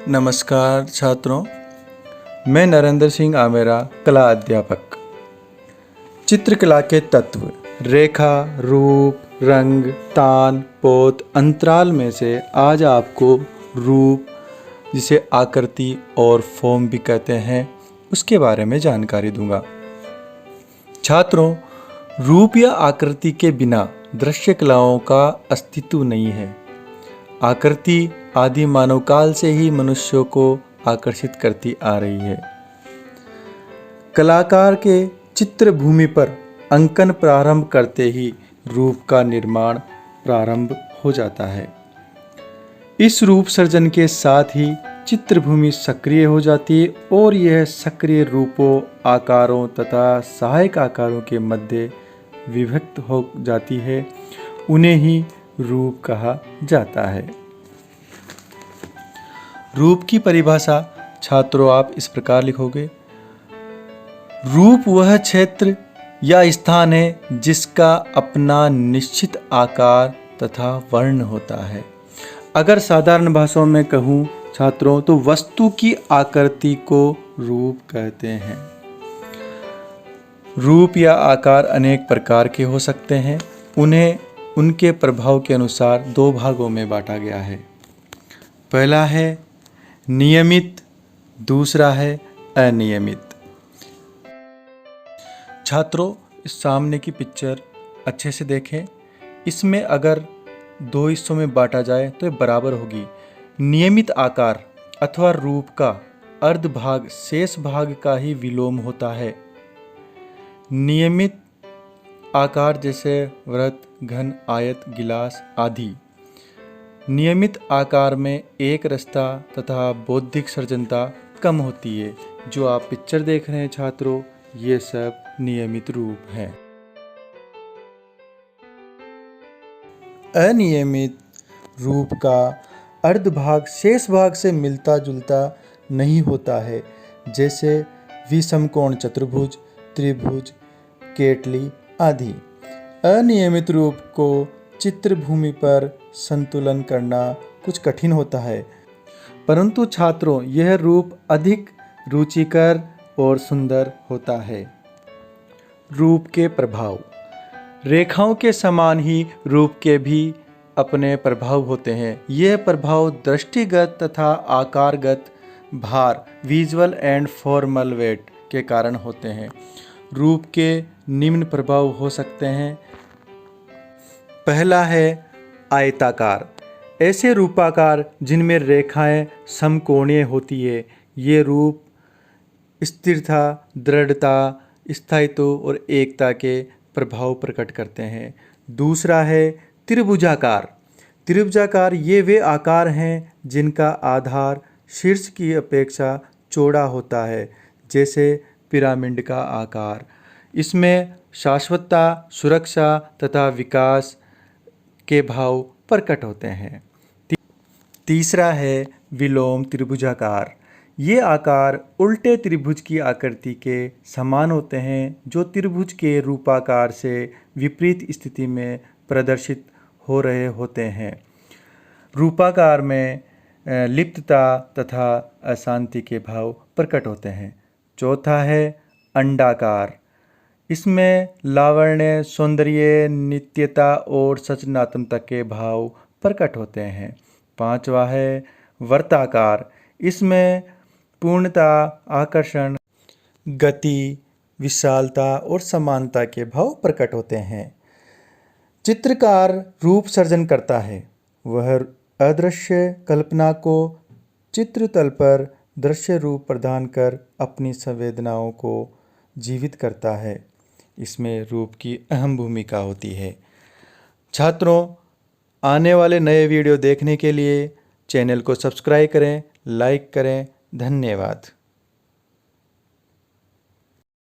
नमस्कार छात्रों, मैं नरेंद्र सिंह आमेरा, कला अध्यापक। चित्रकला के तत्व रेखा, रूप, रंग, तान, पोत, अंतराल में से आज आपको रूप, जिसे आकृति और फॉर्म भी कहते हैं, उसके बारे में जानकारी दूंगा। छात्रों, रूप या आकृति के बिना दृश्य कलाओं का अस्तित्व नहीं है। आकृति आदि मानव काल से ही मनुष्यों को आकर्षित करती आ रही है। कलाकार के चित्र भूमि पर अंकन प्रारंभ करते ही रूप का निर्माण प्रारंभ हो जाता है। इस रूप सर्जन के साथ ही चित्रभूमि सक्रिय हो जाती है और यह सक्रिय रूपों, आकारों तथा सहायक आकारों के मध्य विभक्त हो जाती है। उन्हें ही रूप कहा जाता है। रूप की परिभाषा छात्रों आप इस प्रकार लिखोगे। रूप वह क्षेत्र या स्थान है जिसका अपना निश्चित आकार तथा वर्ण होता है। अगर साधारण भाषाओं में कहूँ छात्रों, तो वस्तु की आकृति को रूप कहते हैं। रूप या आकार अनेक प्रकार के हो सकते हैं। उन्हें उनके प्रभाव के अनुसार दो भागों में बांटा गया है। पहला है नियमित, दूसरा है अनियमित। छात्रों, इस सामने की पिक्चर अच्छे से देखें। इसमें अगर दो हिस्सों में बांटा जाए तो ये बराबर होगी। नियमित आकार अथवा रूप का अर्ध भाग शेष भाग का ही विलोम होता है। नियमित आकार जैसे वृत्त, घन, आयत, गिलास आदि। नियमित आकार में एक रसता तथा बौद्धिक सर्जनता कम होती है। जो आप पिक्चर देख रहे हैं छात्रों, ये सब नियमित रूप हैं। अनियमित रूप का अर्ध भाग शेष भाग से मिलता जुलता नहीं होता है, जैसे विषमकोण चतुर्भुज, त्रिभुज, केटली आदि। अनियमित रूप को चित्रभूमि पर संतुलन करना कुछ कठिन होता है, परंतु छात्रों यह रूप अधिक रुचिकर और सुंदर होता है। रूप के प्रभाव। रेखाओं के समान ही रूप के भी अपने प्रभाव होते हैं। यह प्रभाव दृष्टिगत तथा आकारगत भार, विजुअल एंड फॉर्मल वेट के कारण होते हैं। रूप के निम्न प्रभाव हो सकते हैं। पहला है आयताकार। ऐसे रूपाकार जिनमें रेखाएं समकोणीय होती है। ये रूप स्थिरता, दृढ़ता, स्थायित्व और एकता के प्रभाव प्रकट करते हैं। दूसरा है त्रिभुजाकार। त्रिभुजाकार ये वे आकार हैं जिनका आधार शीर्ष की अपेक्षा चौड़ा होता है, जैसे पिरामिड का आकार। इसमें शाश्वतता, सुरक्षा तथा विकास के भाव प्रकट होते हैं। तीसरा है विलोम त्रिभुजाकार। ये आकार उल्टे त्रिभुज की आकृति के समान होते हैं, जो त्रिभुज के रूपाकार से विपरीत स्थिति में प्रदर्शित हो रहे होते हैं। रूपाकार में लिप्तता तथा अशांति के भाव प्रकट होते हैं। चौथा है अंडाकार। इसमें लावण्य, सौंदर्य, नित्यता और सृजनात्मकता के भाव प्रकट होते हैं। पांचवा है वर्ताकार। इसमें पूर्णता, आकर्षण, गति, विशालता और समानता के भाव प्रकट होते हैं। चित्रकार रूप सर्जन करता है। वह अदृश्य कल्पना को चित्रतल पर दृश्य रूप प्रदान कर अपनी संवेदनाओं को जीवित करता है। इसमें रूप की अहम भूमिका होती है। छात्रों, आने वाले नए वीडियो देखने के लिए चैनल को सब्सक्राइब करें, लाइक करें। धन्यवाद।